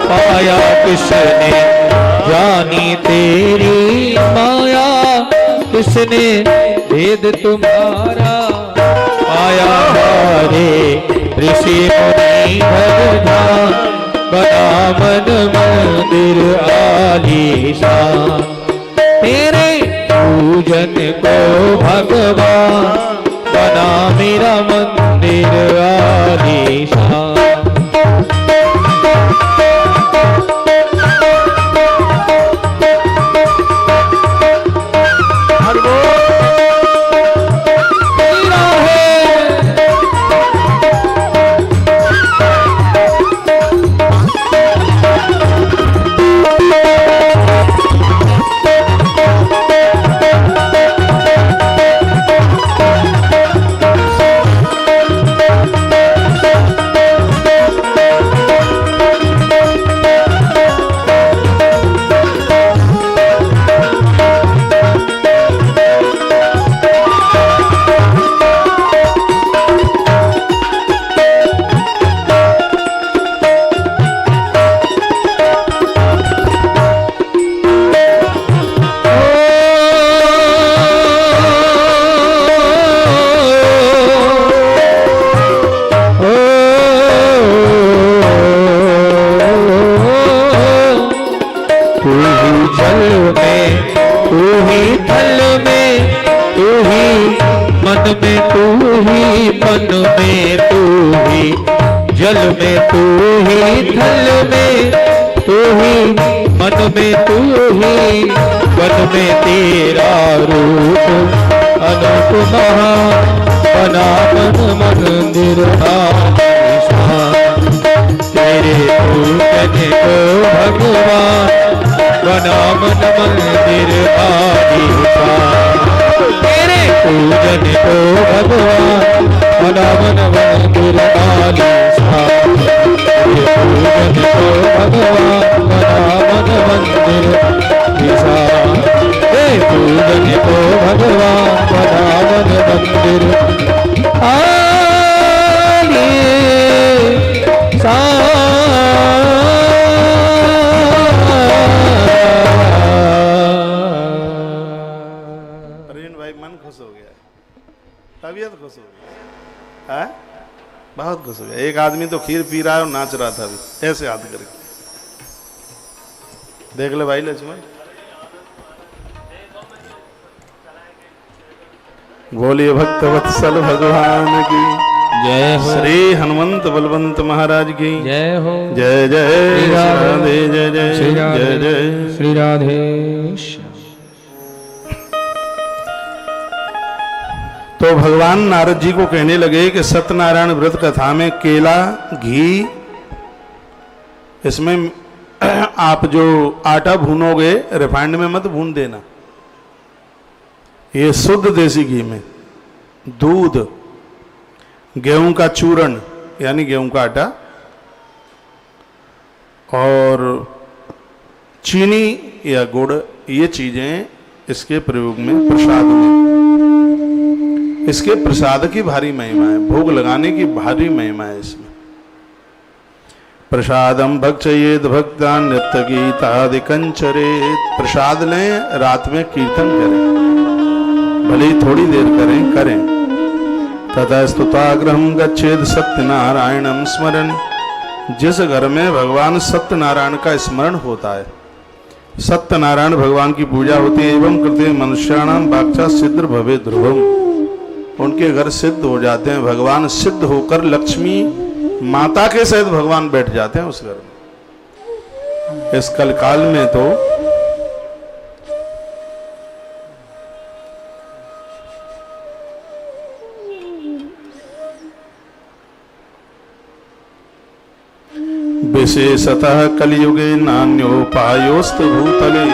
पाया। किसने जानी तेरी माया, किसने भेद तुम्हारा पाया। हरे ऋषि मुनि भगवान बना मन मंदिर आलीशान। तेरे पूजन को भगवान बना मेरा मंदिर आलीशान। मन में तू ही जल में तू ही, थल में तू ही, मन में तू ही, वन में तेरा रूप अनुपमा, बना मन मंदिर तेरे पूजन को भगवान, बना मन मंदिर तेरे पूजन को भगवान, बना मन मंदिर पूजन को भगवान, बना मन मंदिर पूजन को भगवान, बना मन मंदिर तबीयत खुश हो गई है, बहुत खुश हो गया। एक आदमी तो खीर पी रहा है और नाच रहा था अभी ऐसे हाथ करके, देख ले भाई लक्ष्मण। बोलिए भक्त वत्सल भगवान की जय हो, श्री हनुमंत बलवंत महाराज की जय हो, जय जय श्री राधे, जय जय जय जय श्री राधे। तो भगवान नारद जी को कहने लगे कि सत्यनारायण व्रत कथा में केला, घी, इसमें आप जो आटा भूनोगे रिफाइंड में मत भून देना, ये शुद्ध देसी घी में, दूध, गेहूं का चूर्ण यानी गेहूं का आटा और चीनी या गुड़, ये चीजें इसके प्रयोग में, प्रसाद में, इसके प्रसाद की भारी महिमा है, भोग लगाने की भारी महिमा है इसमें। प्रसादम भक्षयेद भक्ता नृत्य गीतादिकं चरेत, प्रसाद लें, रात में कीर्तन करें, भले ही थोड़ी देर करें तथा स्तुताग्रहम गच्छेद सत्यनारायणम स्मरण, जिस घर में भगवान सत्यनारायण का स्मरण होता है, सत्यनारायण भगवान की पूजा होती है, एवं कृते मनुष्याणाम वाक्चा सिद्ध भवे ध्रुवम, उनके घर सिद्ध हो जाते हैं, भगवान सिद्ध होकर लक्ष्मी माता के सहित भगवान बैठ जाते हैं उस घर में। इस कलकाल में तो विशेषतः कलियुगे नान्योपायोस्तु भूतले,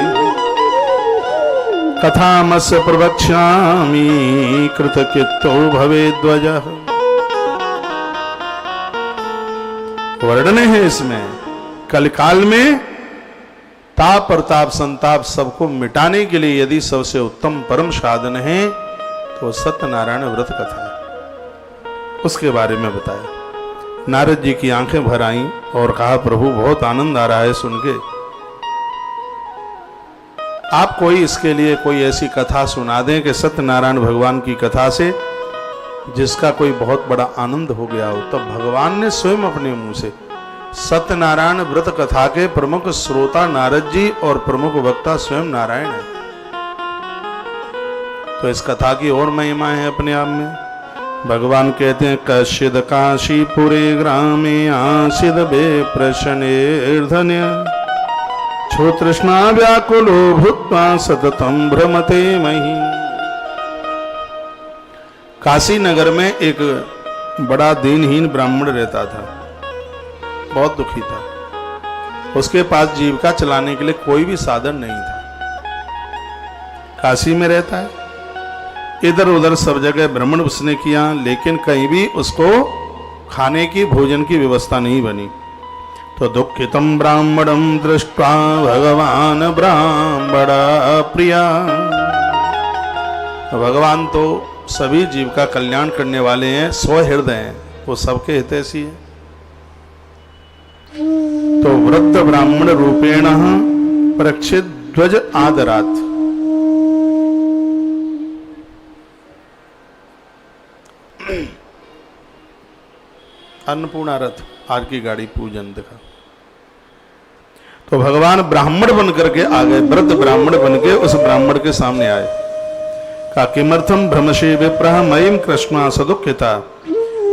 कथामस्य प्रवक्ष्यामि कृतकृतो भवेद्वजः। वर्णन है इसमें, कलकाल में ताप प्रताप संताप सबको मिटाने के लिए यदि सबसे उत्तम परम साधन है तो सत्यनारायण व्रत कथा है, उसके बारे में बताया। नारद जी की आंखें भर आईं और कहा प्रभु बहुत आनंद आ रहा है सुन के, आप कोई इसके लिए कोई ऐसी कथा सुना दें कि सत्यनारायण भगवान की कथा से जिसका कोई बहुत बड़ा आनंद हो गया हो। तब भगवान ने स्वयं अपने मुंह से, सत्यनारायण व्रत कथा के प्रमुख श्रोता नारद जी और प्रमुख वक्ता स्वयं नारायण है, तो इस कथा की और महिमा है अपने आप में। भगवान कहते हैं कश्चिद काशीपुरे ग्रामे आसिद विप्रशनेर्धन्य, छो तृष्णा व्याकुलो भूत्वा सततम भ्रमते मही। काशी नगर में एक बड़ा दीनहीन ब्राह्मण रहता था, बहुत दुखी था, उसके पास जीविका चलाने के लिए कोई भी साधन नहीं था। काशी में रहता है, इधर उधर सब जगह भ्रमण उसने किया, लेकिन कहीं भी उसको खाने की भोजन की व्यवस्था नहीं बनी। तो दुखितम ब्राह्मणम दृष्ट्वा भगवान ब्राह्मण प्रिया, भगवान तो सभी जीव का कल्याण करने वाले हैं, स्वहृदय हैं, वो सबके हितैषी है। तो वृद्ध ब्राह्मण रूपेण परीक्षित ध्वज आदरात, अन्नपूर्णा रथ आर की गाड़ी पूजन दिखा। तो भगवान ब्राह्मण बन करके आ गए, वृद्ध ब्राह्मण बन के उस ब्राह्मण के सामने आए। का किमर्थम भ्रमशे विप्रह मयिम कृष्णा सदुखिता,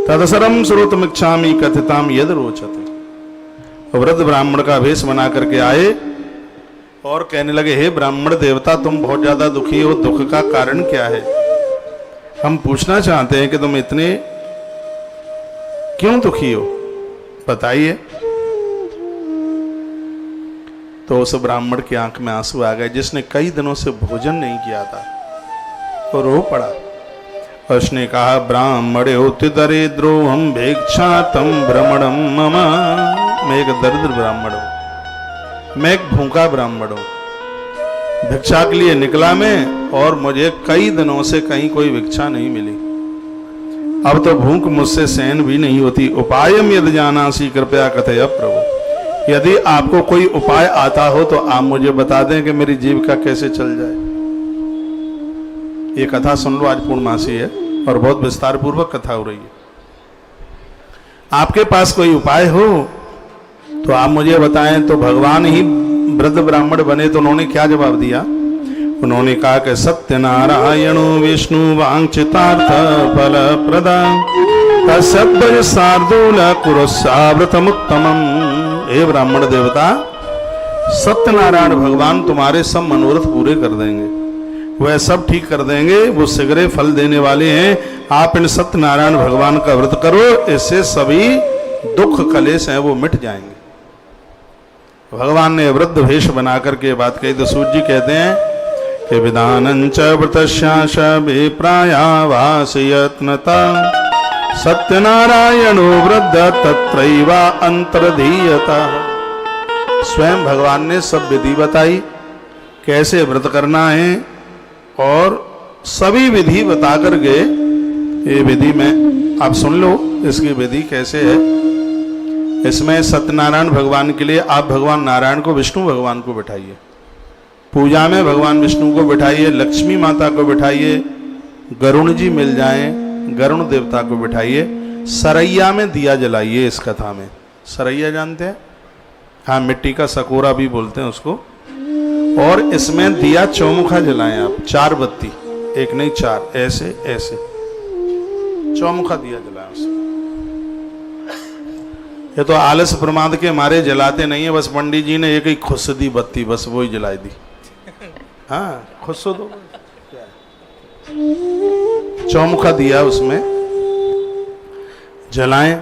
तदसरम श्रोतमिच्छामि कथिताम यद रोचते। वृद्ध ब्राह्मण का वेश बना करके आए और कहने लगे, हे ब्राह्मण देवता, तुम बहुत ज्यादा दुखी हो, दुख का कारण क्या है? हम पूछना चाहते हैं कि तुम इतने क्यों दुखी हो, बताइए। तो उस ब्राह्मण की आंख में आंसू आ गए, जिसने कई दिनों से भोजन नहीं किया था, तो रो पड़ा। उसने कहा, ब्राह्मण दरिद्रो हम भिक्षा तम भ्रमणम मम। मैं एक दरिद्र ब्राह्मण हूं, मैं एक भूखा ब्राह्मण हूं, भिक्षा के लिए निकला मैं और मुझे कई दिनों से कहीं कोई भिक्षा नहीं मिली। अब तो भूख मुझसे सहन भी नहीं होती। उपायम यदि जानासी कृपया कथय प्रभु। यदि आपको कोई उपाय आता हो तो आप मुझे बता दें कि मेरी जीविका कैसे चल जाए। ये कथा सुन लो, आज पूर्णमासी है और बहुत विस्तार पूर्वक कथा हो रही है। आपके पास कोई उपाय हो तो आप मुझे बताएं। तो भगवान ही वृद्ध ब्राह्मण बने तो उन्होंने क्या जवाब दिया? उन्होंने कहा कि सत्यनारायणो विष्णु वांछितार्थ फल प्रदान तस्सभ्य शार्दूल कुरुस्साव्रतमुत्तमम्। हे ब्राह्मण देवता, सत्यनारायण भगवान तुम्हारे सब मनोरथ पूरे कर देंगे, वह सब ठीक कर देंगे, वो शीघ्र फल देने वाले हैं। आप इन सत्यनारायण भगवान का व्रत करो, इससे सभी दुख कलेश हैं वो मिट जाएंगे। भगवान ने वृद्ध वेश बना करके बात कही तो सूर्य जी कहते हैं कि विधानंच व्रतस्याश विप्राया वासयत्नता सत्यनारायणो वृद्ध तत्रैवा अंतर्धीयता। स्वयं भगवान ने सब विधि बताई, कैसे व्रत करना है और सभी विधि बता कर गए। ये विधि में आप सुन लो, इसकी विधि कैसे है। इसमें सत्यनारायण भगवान के लिए आप भगवान नारायण को, विष्णु भगवान को बिठाइए, पूजा में भगवान विष्णु को बिठाइए, लक्ष्मी माता को बिठाइए, गरुण जी मिल जाएं, गरुण देवता को बिठाइए, सरैया में दिया जलाइए। इस कथा में सरैया जानते हैं? हाँ, मिट्टी का सकोरा भी बोलते हैं उसको। और इसमें दिया चौमुखा जलाएं आप, 4 बत्ती, एक नहीं 4, ऐसे ऐसे चौमुखा दिया जलाएं उसमें। ये तो आलस प्रमाद के मारे जलाते नहीं है, बस पंडित जी ने एक ही खुश दी बत्ती, बस वो ही जलाई दी। हाँ, खुश दो, चौमुखा दिया उसमें जलाएं।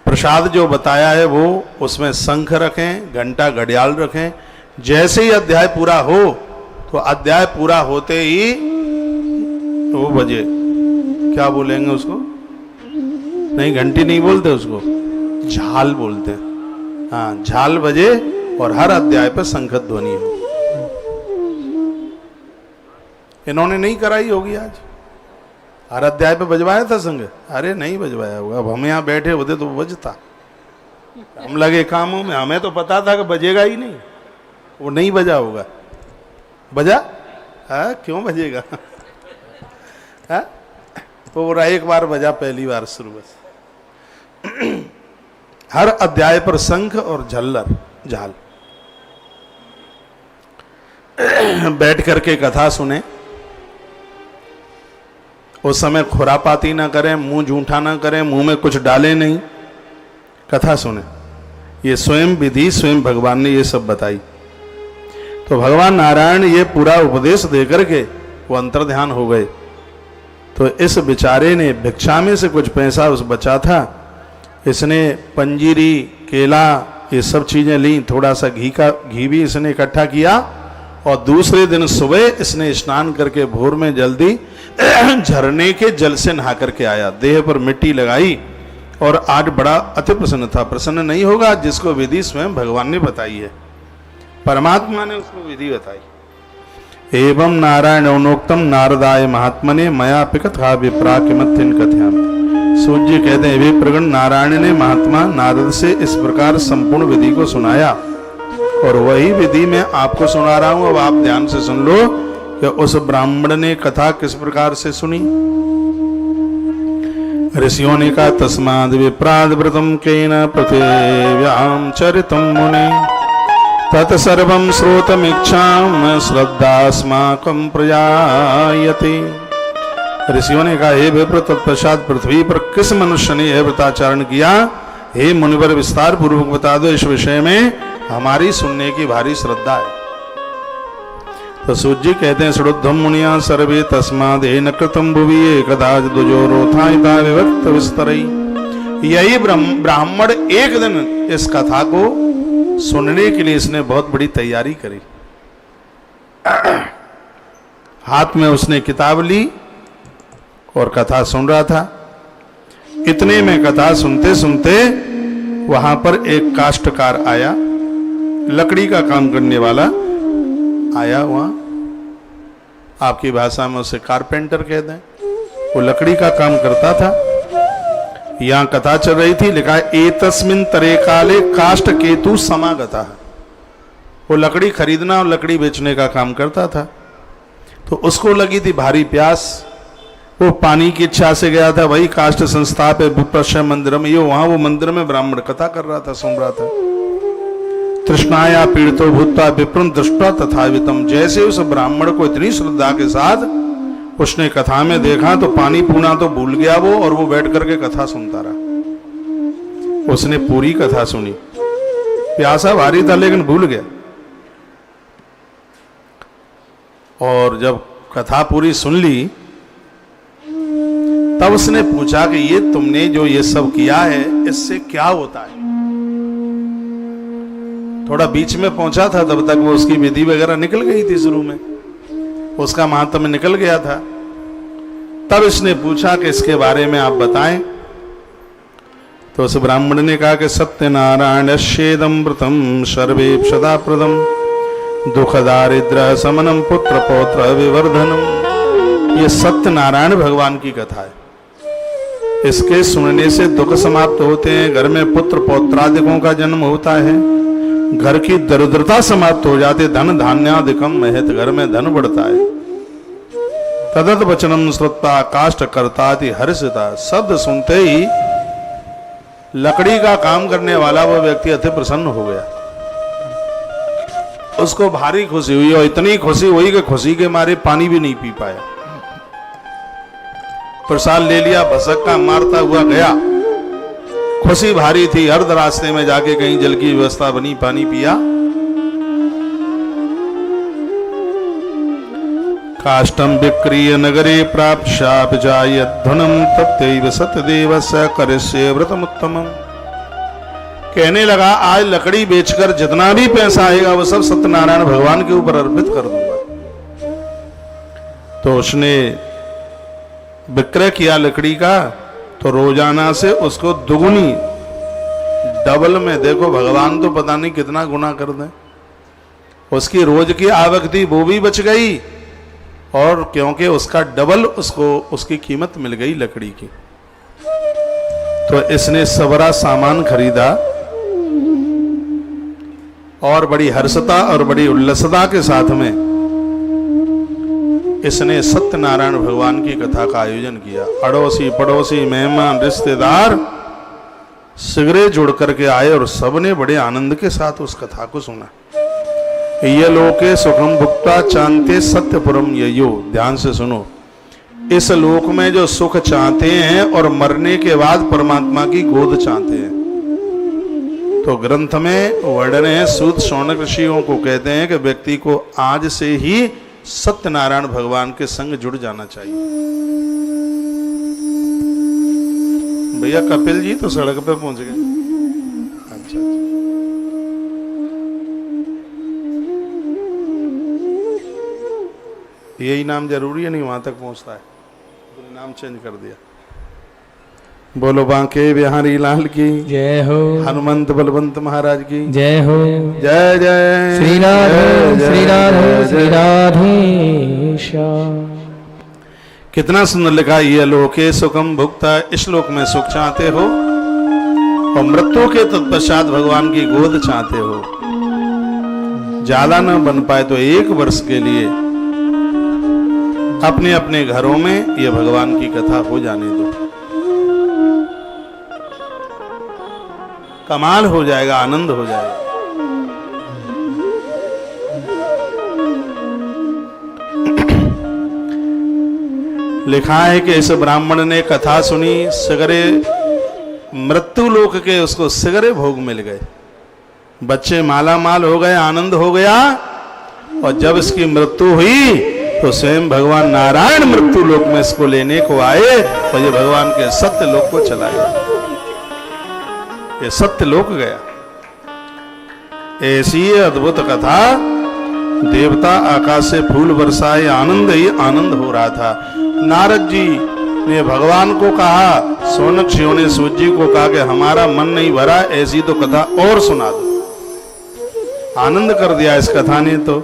प्रसाद जो बताया है वो उसमें शंख रखें, घंटा घड़ियाल रखें। जैसे ही अध्याय पूरा हो तो अध्याय पूरा होते ही वो बजे, क्या बोलेंगे उसको? नहीं, घंटी नहीं बोलते उसको, झाल बोलते हैं। हाँ, झाल बजे और हर अध्याय पर शंख ध्वनि हो। इन्होंने नहीं कराई होगी आज, हर अध्याय पे बजवाया था संग? अरे नहीं बजवाया होगा। अब हम यहाँ बैठे होते तो बजता, हम लगे कामों में, हमें तो पता था कि बजेगा ही नहीं, वो नहीं बजा होगा। बजा? हाँ, क्यों बजेगा? हाँ, पूरा एक बार बजा, पहली बार शुरू बस। हर अध्याय पर शंख और झल्लर, झाल। बैठ करके कथा सुने। उस समय खुरापाती ना करें, मुंह झूठा ना करें, मुंह में कुछ डाले नहीं, कथा सुने। ये स्वयं विधि स्वयं भगवान ने ये सब बताई। तो भगवान नारायण ये पूरा उपदेश देकर के वो अंतर्ध्यान हो गए। तो इस बेचारे ने भिक्षा में से कुछ पैसा उस बचा था, इसने पंजीरी, केला, ये सब चीजें ली, थोड़ा सा घी भी इसने इकट्ठा किया। और दूसरे दिन सुबह इसने स्नान करके भोर में जल्दी झरने के जल से नहा करके आया, देह पर मिट्टी लगाई और आज बड़ा अति प्रसन्न था। प्रसन्न नहीं होगा जिसको विधि स्वयं भगवान ने बताई है, परमात्मा ने उसको विधि बताई। एवं नारायणोक्तम नारदाय महात्मने मया पिकथा विप्रा किमथिन कथयामि। सूर्य कहते हैं, वे प्रगण नारायण ने महात्मा नारद से इस प्रकार संपूर्ण विधि को सुनाया और वही विधि मैं आपको सुना रहा हूं। अब आप ध्यान से सुन लो कि उस ब्राह्मण ने कथा किस प्रकार से सुनी। ऋषियों ने कहा, तस्माद् विप्राद् व्रतम केन पृथिव्यां चरितं मुने तत्सर्वं श्रोतमीक्षां श्रद्धास्माकं प्रजायते। ऋषियों ने कहा, हे विप्र, तत्पश्चात पृथ्वी पर किस मनुष्य ने यह व्रताचरण किया? हे मुनिवर, विस्तार पूर्वक बता दो, इस विषय में हमारी सुनने की भारी श्रद्धा है। तो सूत जी कहते हैं, श्रुद्धम मुनिया सर्वे तस्माद न कृतम भुवि एकदा दुजो रोथाइता विभक्त विस्तरई। यही ब्राह्मण एक दिन इस कथा को सुनने के लिए इसने बहुत बड़ी तैयारी करी। हाथ में उसने किताब ली और कथा सुन रहा था। इतने में कथा सुनते सुनते वहां पर एक काष्ठकार आया, लकड़ी का काम करने वाला आया। वहां आपकी भाषा में उसे कारपेंटर कहते हैं। वो लकड़ी का काम करता था। यहां कथा चल रही थी, लिखा है एतस्मिन तरे काले काष्ठ केतु समागता। वो लकड़ी खरीदना और लकड़ी बेचने का काम करता था। तो उसको लगी थी भारी प्यास। वो पानी की इच्छा से गया था। वही काष्ठ संस्था पे विप्रश्य मंदिर में, ये वहां वो मंदिर में ब्राह्मण कथा कर रहा था, सुन रहा था। तृष्णाया पीड़ितो भूत्वा विप्रं दृष्टा तथावितम। जैसे उस ब्राह्मण को इतनी श्रद्धा के साथ उसने कथा में देखा तो पानी पूना तो भूल गया वो, और वो बैठ करके कथा सुनता रहा। उसने पूरी कथा सुनी। प्यासा भारी था लेकिन भूल गया। और जब कथा पूरी सुन ली तब उसने पूछा कि ये तुमने जो ये सब किया है इससे क्या होता है? थोड़ा बीच में पहुंचा था, तब तक वो उसकी विधि वगैरह निकल गई थी, शुरू में उसका महात्म्य निकल गया था। तब इसने पूछा कि इसके बारे में आप बताएं। तो उस ब्राह्मण ने कहा कि सत्यनारायण शेदम व्रतम सर्वेक्षदा प्रदम दुख दारिद्र समनम पुत्र पौत्र विवर्धनम। ये सत्यनारायण भगवान की कथा है। इसके सुनने से दुख समाप्त होते हैं, घर में पुत्र पौत्रादिकों का जन्म होता है, घर की दरिद्रता समाप्त हो जाती, धन धान्यादिकम महत, घर में धन बढ़ता है। तदत वचनम श्रुत्वा काष्ठ करताति हर्षिता। शब्द सुनते ही लकड़ी का काम करने वाला वो व्यक्ति अति प्रसन्न हो गया। उसको भारी खुशी हुई, और इतनी खुशी हुई कि खुशी के मारे पानी भी नहीं पी पाया। प्रसाद ले लिया, भसक्का मारता हुआ गया। खुशी भारी थी। हर रास्ते में जाके कहीं जल की व्यवस्था बनी, पानी पिया। काष्ठम विक्रिय नगरे प्राप्त शाप जाय धनम तत्व सतदेव स करिष्ये व्रतमुत्तमम। कहने लगा, आज लकड़ी बेचकर जितना भी पैसा आएगा वो सब सत्यनारायण भगवान के ऊपर अर्पित कर दूंगा। तो उसने विक्रय किया लकड़ी का, तो रोजाना से उसको दुगुनी, डबल में, देखो भगवान तो पता नहीं कितना गुना कर दें। उसकी रोज की आवक थी वो भी बच गई, और क्योंकि उसका डबल उसको उसकी कीमत मिल गई लकड़ी की। तो इसने सबरा सामान खरीदा और बड़ी हर्षता और बड़ी उल्लसता के साथ में इसने सत्यनारायण भगवान की कथा का आयोजन किया। अड़ोसी पड़ोसी मेहमान रिश्तेदार सिगरे जुड़ करके आए और सबने बड़े आनंद के साथ उस कथा को सुना। ये लोके सुखम भुक्ता चाहते सत्यपुरम ययो। ध्यान से सुनो, इस लोक में जो सुख चाहते हैं और मरने के बाद परमात्मा की गोद चाहते हैं। तो ग्रंथ में वर्णन है, सूत शौनक ऋषियों को कहते हैं कि व्यक्ति को आज से ही सत्यनारायण भगवान के संग जुड़ जाना चाहिए। भैया कपिल जी तो सड़क पे पहुंच गए। अच्छा, यही नाम जरूरी है? नहीं, वहां तक पहुंचता है, तो नाम चेंज कर दिया। बोलो बांके बिहारी लाल की जय हो, हनुमंत बलवंत महाराज की जय हो, जय जय श्री राधे श्री राधे श्री राधे। कितना सुंदर लिखा, ये लोके सुखम भुक्ता। इस लोक में सुख चाहते हो और मृत्यु के तत्पश्चात भगवान की गोद चाहते हो। ज्यादा न बन पाए तो 1 वर्ष के लिए अपने अपने घरों में ये भगवान की कथा हो जाने दो। कमाल हो जाएगा, आनंद हो जाएगा। लिखा है कि इस ब्राह्मण ने कथा सुनी, सिगरे मृत्यु लोक के उसको सिगरे भोग मिल गए, बच्चे माला माल हो गए, आनंद हो गया। और जब इसकी मृत्यु हुई तो स्वयं भगवान नारायण मृत्यु लोक में इसको लेने को आए और ये भगवान के सत्य लोक को चला गया, ये सत्य लोक गया। ऐसी अद्भुत कथा, देवता आकाश से फूल बरसाए, आनंद ही आनंद हो रहा था। नारद जी ने भगवान को कहा, सोनक्षियों ने सूर्य जी को कहा कि हमारा मन नहीं भरा, ऐसी तो कथा और सुना दो। आनंद कर दिया इस कथा ने। तो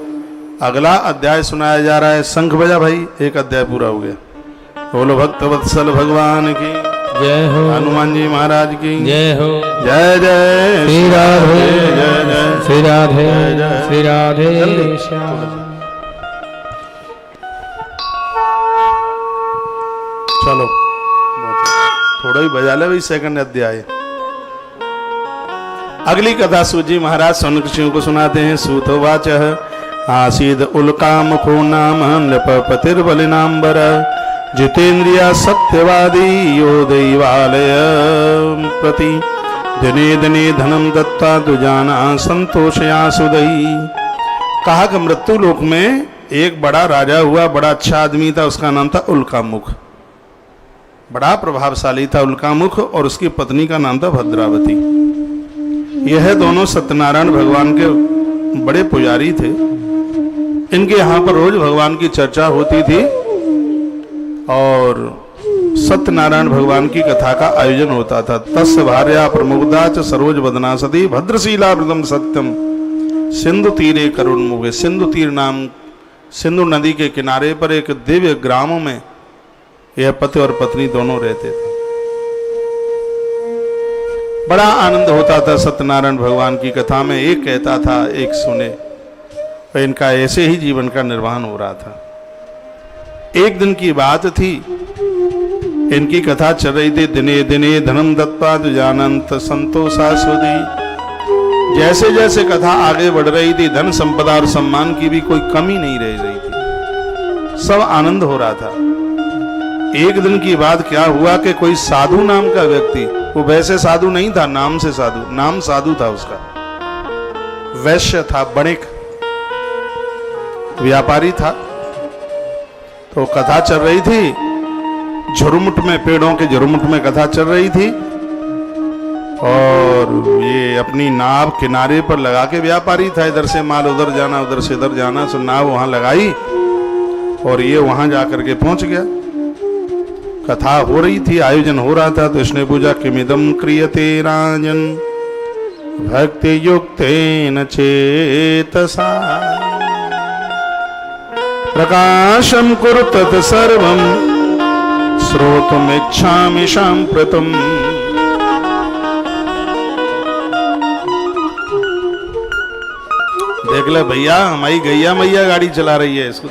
अगला अध्याय सुनाया जा रहा है। शंख बजा भाई, एक अध्याय पूरा हो गया। बोलो भक्त वत्सल भगवान की जय हो, हनुमान जी महाराज की जय हो। जय जय श्री राधे, जय जय श्री राधे, जय जय। श्री राधे जल्दी। श्याम। चलो थोड़ा ही बजा ले भाई, सेकंड अध्याय। अगली कथा सूत जी महाराज सौनकादियों को सुनाते हैं। सूतवाच आसीद उल्कामुखो नाम नृपतिर्बलिनाम्बर जितेन्द्रिया सत्यवादी यो दैवालय प्रति दिने दिने धनम दत्ता दुजाना संतोषया सुदई। कहा कि मृत्यु लोक में एक बड़ा राजा हुआ, बड़ा अच्छा आदमी था, उसका नाम था उल्कामुख, बड़ा प्रभावशाली था उल्कामुख, और उसकी पत्नी का नाम था भद्रावती। यह दोनों सत्यनारायण भगवान के बड़े पुजारी थे। इनके यहाँ पर रोज भगवान की चर्चा होती थी और सत्यनारायण भगवान की कथा का आयोजन होता था। तस्य भार्या प्रमुग्धा च सरोज बदना सती भद्रशीला व्रतम सत्यम सिंधु तीरे करुणमुखे। सिंधु तीर नाम, सिंधु नदी के किनारे पर एक दिव्य ग्राम में यह पति और पत्नी दोनों रहते थे। बड़ा आनंद होता था सत्यनारायण भगवान की कथा में। एक कहता था, एक सुने, और इनका ऐसे ही जीवन का निर्वहन हो रहा था। एक दिन की बात थी, इनकी कथा चल रही थी। दिने दिने धनम दत्ता दुजानंत संतोषा सुधी। जैसे जैसे कथा आगे बढ़ रही थी, धन संपदा और सम्मान की भी कोई कमी नहीं रह रही थी, सब आनंद हो रहा था। एक दिन की बात क्या हुआ कि कोई साधु नाम का व्यक्ति, वो वैसे साधु नहीं था, नाम से साधु, नाम साधु था उसका, वैश्य था, बणिक व्यापारी था। तो कथा चल रही थी, झुरमुट में, पेड़ों के झुरमुट में कथा चल रही थी, और ये अपनी नाव किनारे पर लगा के व्यापारी था, इधर से माल उधर जाना, उधर से इधर जाना, सो नाव वहां लगाई और ये वहां जाकर के पहुंच गया। कथा हो रही थी, आयोजन हो रहा था। तो इसने पूछा किमिदम क्रियते राजन भक्ति युक्तेन चेतसा प्रकाशम कुरु तत् सर्वं श्रोतुमिच्छामि साम्प्रतम्। देख ले भैया, हमारी गैया मैया गाड़ी चला रही है इसको।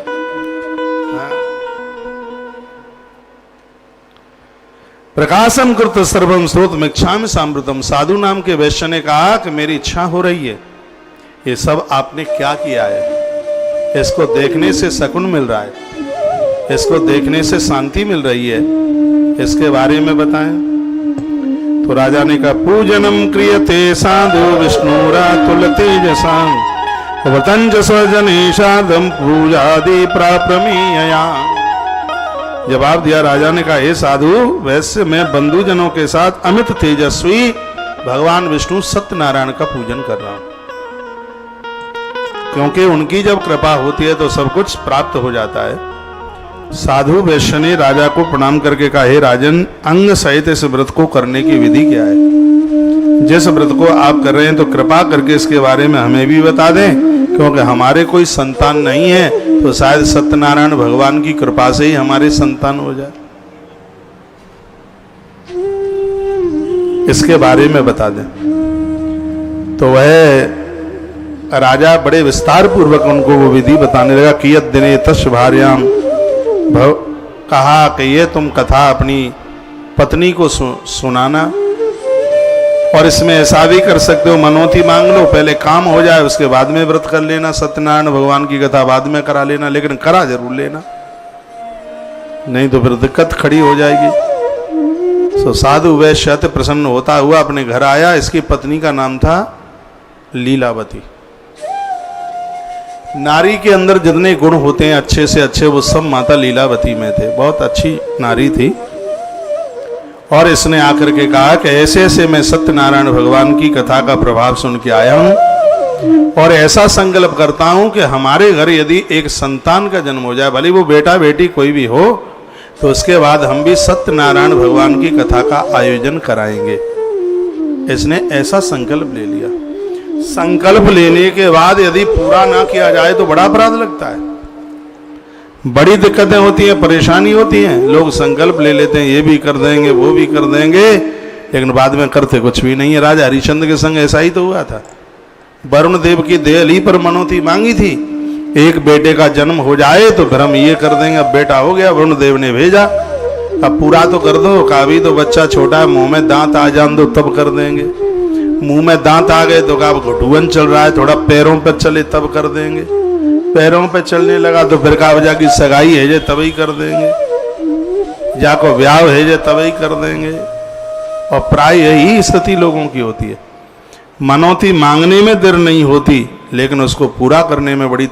प्रकाशम कृत सर्वम श्रोतुमिच्छामि साम्प्रतम्। साधु नाम के वैश्य ने कहा कि मेरी इच्छा हो रही है, ये सब आपने क्या किया है, इसको देखने से सकून मिल रहा है, इसको देखने से शांति मिल रही है, इसके बारे में बताएं। तो राजा ने कहा पूजनम क्रियते साधु विष्णुरा तुलतेजसा व्रतंज स्वजनेशादम पूजादि प्राप्रमीयया। जवाब दिया राजा ने कहा, हे साधु वैसे मैं बंधुजनों के साथ अमित तेजस्वी भगवान विष्णु सत्यनारायण का पूजन कर रहा हूं, क्योंकि उनकी जब कृपा होती है तो सब कुछ प्राप्त हो जाता है। साधु वैश्य ने राजा को प्रणाम करके कहा, हे राजन, अंग सहित इस व्रत को करने की विधि क्या है? जिस व्रत को आप कर रहे हैं तो कृपा करके इसके बारे में हमें भी बता दें, क्योंकि हमारे कोई संतान नहीं है, तो शायद सत्यनारायण भगवान की कृपा से ही हमारे संतान हो जाए, इसके बारे में बता दें। तो वह राजा बड़े विस्तार पूर्वक उनको वो विधि बताने लगा। कियत दिने तस् भार्याम, कहा कि ये तुम कथा अपनी पत्नी को सुनाना, और इसमें ऐसा भी कर सकते हो, मनोती मांग लो, पहले काम हो जाए उसके बाद में व्रत कर लेना, सत्यनारायण भगवान की कथा बाद में करा लेना, लेकिन करा जरूर लेना। नहीं तो फिर दिक्कत खड़ी हो जाएगी। तो साधु वैश्य अति प्रसन्न होता हुआ अपने घर आया। इसकी पत्नी का नाम था लीलावती। नारी के अंदर जितने गुण होते हैं अच्छे से अच्छे, वो सब माता लीलावती में थे। बहुत अच्छी नारी थी। और इसने आकर के कहा कि ऐसे ऐसे मैं सत्यनारायण भगवान की कथा का प्रभाव सुन के आया हूं और ऐसा संकल्प करता हूं कि हमारे घर यदि एक संतान का जन्म हो जाए, भले वो बेटा बेटी कोई भी हो, तो उसके बाद हम भी सत्यनारायण भगवान की कथा का आयोजन कराएंगे। इसने ऐसा संकल्प ले लिया। संकल्प लेने के बाद यदि पूरा ना किया जाए तो बड़ा अपराध लगता है, बड़ी दिक्कतें होती हैं, परेशानी होती हैं। लोग संकल्प ले लेते हैं, ये भी कर देंगे वो भी कर देंगे, लेकिन बाद में करते कुछ भी नहीं है। राजा हरिश्चंद्र के संग ऐसा ही तो हुआ था। वरुण देव की देहली पर मनौती मांगी थी, एक बेटे का जन्म हो जाए तो फिर हम ये कर देंगे। अब बेटा हो गया, वरुण देव ने भेजा, अब पूरा तो कर दो। कहा भी तो बच्चा छोटा है, मुंह में दांत आ जान दो तब कर देंगे। मुंह में दांत आ गए तो कहा घुटुअन चल रहा है, थोड़ा पैरों पर चले तब कर देंगे। पैरों पे चलने लगा तो फिर कहा जाकी सगाई है जे तभी कर देंगे, जाको ब्याह है जे तभी कर देंगे। और प्राय यही स्थिति लोगों की होती है। मनौती मांगने में देर नहीं होती, लेकिन उसको पूरा करने में बड़ी